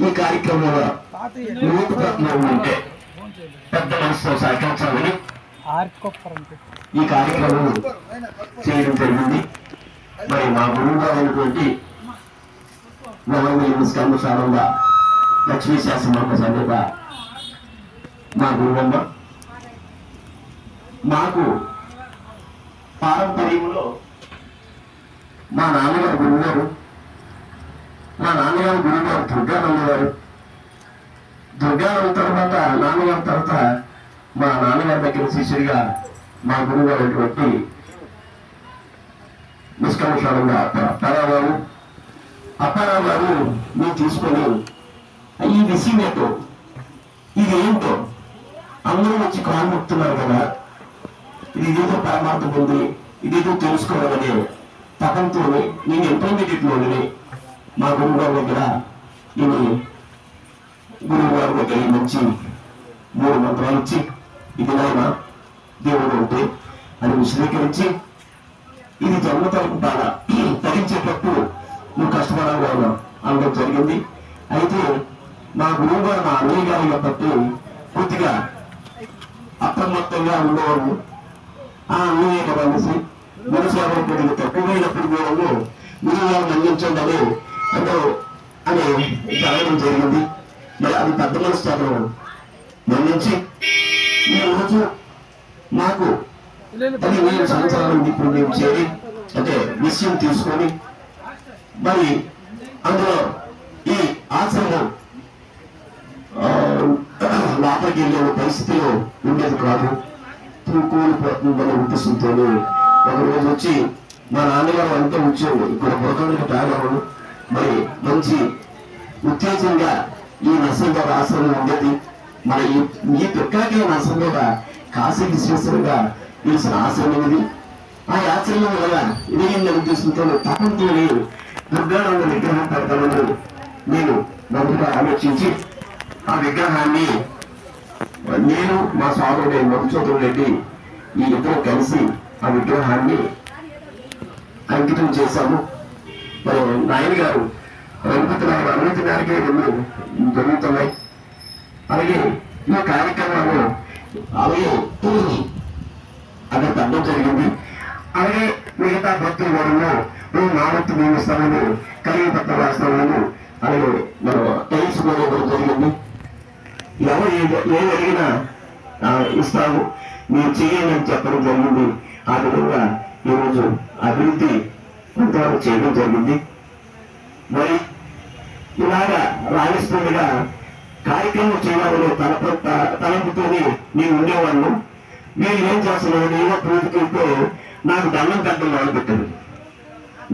ఈ కార్యక్రమంలో ఉంటే పెద్ద మనసుతో సహకరించాలని ఈ కార్యక్రమం చేయడం జరిగింది. మరి మా గురువు గారు అయినటువంటి నవంబర్ స్కందశానంద లక్ష్మీ శాస్త్రమ్మ సమేత మా గురువమ్మ మాకు పారంపర్యంలో మా నాన్నగారు గురువుగారు దుర్గానంద గారు. దుర్గానంద తర్వాత నాన్నగారి తర్వాత మా నాన్నగారి దగ్గర శిష్యుడిగా మా గురువు గారు అయినటువంటి నిష్కర్షాలంగా అప్పారావు గారు మీరు తీసుకొని ఈ విషయం ఏంటో ఇది ఏంటో అందరూ వచ్చి కాలు మొక్కుతున్నారు కదా, ఇది ఇదేదో పరమార్థం ఉంది, ఇదేదో తెలుసుకోవాలని తపంతో నేను ఇంటర్మీడియట్లోని మా గురువు గారి దగ్గర నేను గురువు గారి దగ్గర నుంచి 3 మంత్రాలు ఇచ్చి ఇది నాయన దేవుడు ఉంటే అని విశ్లేకరించి ఇది జన్మ తరపుతాన తరించేటప్పుడు నువ్వు కష్టపడాలి అనడం జరిగింది. అయితే మా గురువు గారు మా అన్నయ్య గారి కాబట్టి కొద్దిగా అప్రమత్తంగా ఉండేవాళ్ళు. ఆ అన్నయ్య కదా అనేసి మనసు ఎవరు కొద్దిగా తక్కువైనప్పుడు కూడా గురువు గారు మన్నించండి అని జరగడం జరిగింది. మరి అది పెద్ద మనసు చదవడం మన్నించి ఈ రోజు నాకు 15 సంవత్సరాల నుండి ఇప్పుడు మేము చేరి అంటే విషయం తీసుకొని మరి అందులో ఈ ఆశ్రమం లోపలికి వెళ్ళే పరిస్థితిలో ఉండేది కాదు, కూలిపోతుందనే ఉద్దేశంతో ఒక రోజు వచ్చి మా నాన్నగారు అంతా ఉద్యోగం ఇక్కడ బురకలకు తాగడం మరి మంచి ఉత్తేజంగా ఈ నరసింహ ఆశ్రమం ఉండేది. మరి ఈ పిక్కలకి నరసింహ కాశీ విశ్వేశ్వరంగా తెలిసిన ఆశ్రమం ఇది. ఆ ఆశ్రమం వల్ల ఇదే ఉద్దేశంతో తపంతో దుర్గానంద విగ్రహం పెడతామని నేను మొదట ఆలోచించి ఆ విగ్రహాన్ని నేను మా సోదరుడు మధుసూదన్ రెడ్డి ఈ ఇద్దరు కలిసి ఆ విగ్రహాన్ని అంకితం చేశాము. మరి నాయన గారు అనుమతి మేరకే జరుగుతున్నాయి. అలాగే ఈ కార్యక్రమాలు అలాగే అక్కడ తగ్గడం జరిగింది. అలాగే మిగతా భక్తుల వరంలో నా వంతు మేము ఇస్తామని కలిగి పత్ర రాస్తామని అలాగే మనం టైల్స్ కూడా ఇవ్వడం జరిగింది. ఎవరు ఏది అడిగినా ఇస్తాము మీరు చేయండి అని చెప్పడం జరిగింది. ఆ విధంగా ఈరోజు అభివృద్ధి కొంతవరకు చేయడం జరిగింది. మరి ఇలాగా రాజస్థాన్గా కార్యక్రమం చేయాలని తలంపుతోనే నేను ఉండేవాళ్ళు. మీరు ఏం చేస్తున్నాను ఏదో పూజకి వెళ్తే నాకు దండం కట్టడం మొదలుపెట్టాను.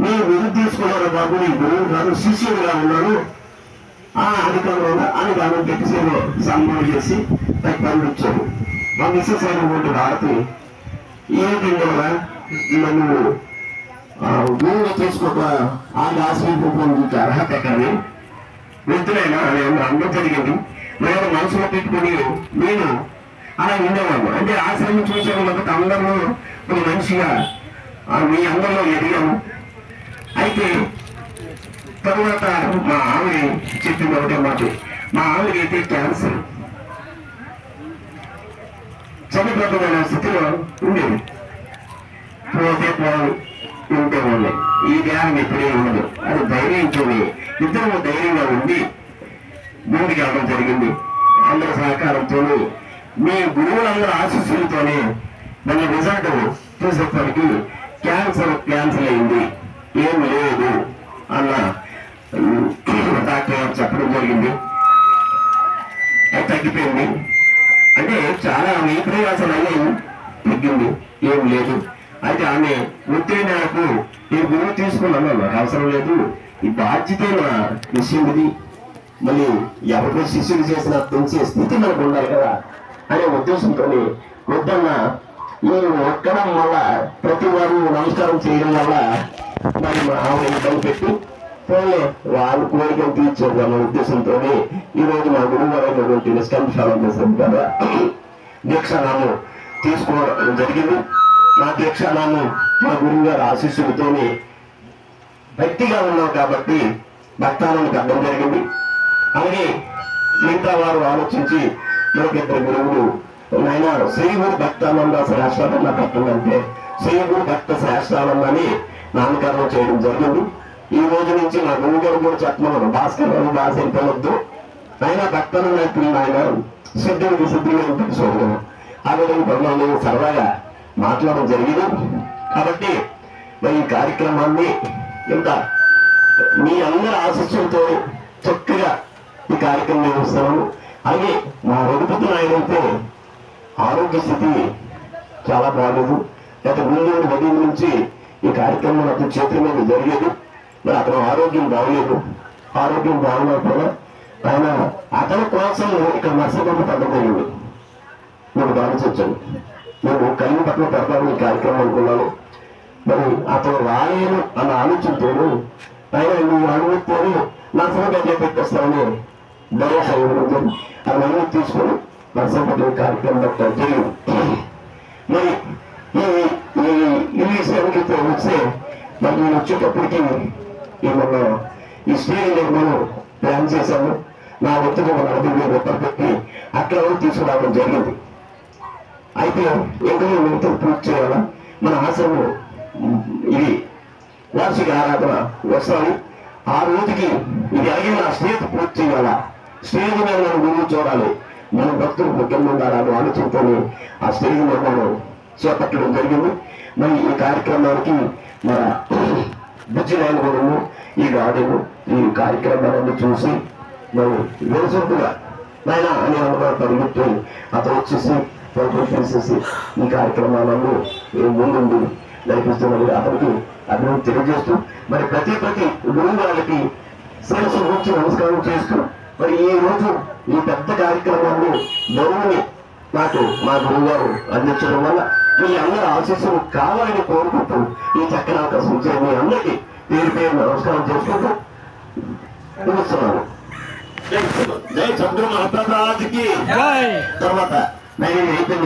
నేను విధి తీసుకున్నాను బాబు, నీ గురువు కాదు శిష్యుడుగా ఉన్నాను అధికారంలో అని దండం పెట్టి సన్మానం చేసి పంపించాను. మా మిస్సెస్ అయినటువంటి భారతి ఏంటంటే నన్ను గురువుగా చేసుకోక ఆశ్రయించుకోవడం మీకు అర్హత ఎక్కడని వృద్ధులైనా అందరూ జరిగింది. మేము మనసులో పెట్టుకుని నేను అలా ఉండేవాళ్ళు. అంటే ఆశ్రమం చూసేవాళ్ళకి అందరూ ఒక మనిషిగా మీ అందరిలో ఎదిగాము. అయితే తర్వాత మా ఆవిడ చెప్పింది ఒకటే మాట, మా ఆవిడైతే క్యాన్సర్ చనిపోతున్న స్థితిలో ఉండేది. పోతే పోవాలి ఉంటే వాళ్ళు ఈ ధ్యానం ఎప్పుడే ఉండదు. అది ధైర్యంతో ఇద్దరు ధైర్యంగా ఉండి ముందుకు వెళ్ళడం జరిగింది. అందరి సహకారంతో మీ గురువులందరూ ఆశీస్సులతోనే మన రిజల్ట్ చూసేప్పటికీ క్యాన్సర్ అయింది, ఏం లేదు అన్న డాక్టర్ గారు చెప్పడం జరిగింది. అది తగ్గిపోయింది. అంటే చాలా ఈ ప్రయాసాలు అయ్యాయి, తగ్గింది, ఏం లేదు. అయితే ఆమె ఉత్తీర్ణకు నేను గురువు తీసుకున్నాను, నాకు అవసరం లేదు, ఈ బాధ్యతైన విషయం ఇది, మళ్ళీ ఎవరికో శిష్యుడు చేసిన పెంచే స్థితి మనకు ఉండాలి కదా అనే ఉద్దేశంతో వద్దన్న నేను ఒక్కడం వల్ల ప్రతి వారు నమస్కారం చేయడం వల్ల మరి మా ఆవిడ ఇబ్బంది పెట్టి పోలే వాళ్ళు కోరికలు తీర్చారు అన్న ఉద్దేశంతో ఈరోజు మా గురువు గారు అయినటువంటి నిష్కంశాలం కదా దీక్షానామం తీసుకోవడం జరిగింది. నా దీక్షానామం మా గురువు గారు ఆశీస్సులతోని భక్తిగా ఉన్నాం కాబట్టి భక్తాలను కట్టడం జరిగింది. అలాగే మిగతా వారు ఆలోచించి మనకి ఇద్దరు గురువులు నాయన శ్రీగురు భక్తానంద శ్రేష్టానంద పెట్టంటే శ్రీగురు భక్త శ్రేష్టానందని నామకరణం చేయడం జరిగింది. ఈ రోజు నుంచి మా గురువు గారు కూడా చెప్పమన్నాను, భాస్కర్ గారు భాష పిలవద్దు ఆయన భక్తానంద ఆయన సిద్ధుడికి సిద్ధులు తెలుసుకోవడం ఆ విధంగా బ్రహ్మాండంగా సరదాగా మాట్లాడడం జరిగింది. కాబట్టి మరి ఈ కార్యక్రమాన్ని ఇంత మీ అందరి ఆశీస్సులతో చక్కగా ఈ కార్యక్రమం నిర్వహిస్తున్నాము. అలాగే మా రఘుపతి నాయుడు అయితే ఆరోగ్య స్థితి చాలా బాగలేదు. గత 3 ఉదయం నుంచి ఈ కార్యక్రమం అతని చేతుల మీద జరిగేది. మరి అతను ఆరోగ్యం బాగలేదు. ఆరోగ్యం బాగున్నప్పుడు ఆయన అతని కోసం ఇక్కడ నర్సపల్లి పడ్డం జరిగింది. నేను గమనించొచ్చాను. నేను కలిగి పట్ల పెడతాను ఈ కార్యక్రమం అనుకున్నాను. మరి అతను రాలేను అన్న ఆలోచనతో ఆయన నువ్వు అనుమతితో నర్సపల్లి పెట్టేస్తామని భరోసా ఇవ్వడం అది అనుమతి తీసుకొని నర్సపల్లి కార్యక్రమం పెట్టడం జరిగింది. మరి ఈ విషయానికి వస్తే మరి నేను వచ్చేటప్పటికి మన ఈ స్టేజ్ నిర్మాణం ప్లాన్ చేశాము. నా ఒత్తిడి 40,000 రూపాయలు పెట్టి అక్కడ తీసుకురావడం జరిగింది. అయితే ఇంకా మిగతా పూర్తి చేయాలా మన ఆశ్రమం ఇది వార్షిక ఆరాధన వస్తాను. ఆ రోజుకి ఇది అడిగిన స్టేజ్ పూర్తి చేయాలా, స్టేజ్ మీద మనం గురువు చూడాలి, మన భక్తులు ముఖ్యంగా ఉండాలని ఆలోచనతో ఆ స్టేజ్ నిర్మాణం చేపట్టడం జరిగింది. మరి ఈ కార్యక్రమానికి మన బుజ్జినాయన గురువు ఈ గార్డెన్ ఈ కార్యక్రమాలన్నీ చూసి మరి వెలుసుగా నాయన అని అనుకున్న పరిగెత్తి అతను వచ్చేసి తీసేసి ఈ కార్యక్రమాలను ముందుండి నడిపిస్తున్నది అతనికి అభివృద్ధి తెలియజేస్తూ మరి ప్రతి గురువు గారికి శిరస్సు గురించి నమస్కారం చేస్తూ మరి ఈ రోజు ఈ పెద్ద కార్యక్రమాన్ని బరువుని నాకు మా గురువు గారు అందించడం వల్ల మీ అందరి ఆశీస్సులు కావాలని కోరుకుంటూ ఈ చక్కని అవకాశం ఇచ్చే మీ అందరికీ పేరు పేరు నమస్కారం చేసుకుంటూ ముగిస్తున్నాను. జై సద్గురు మహాప్రసాద్కి తర్వాత నేను అయిపోయింది.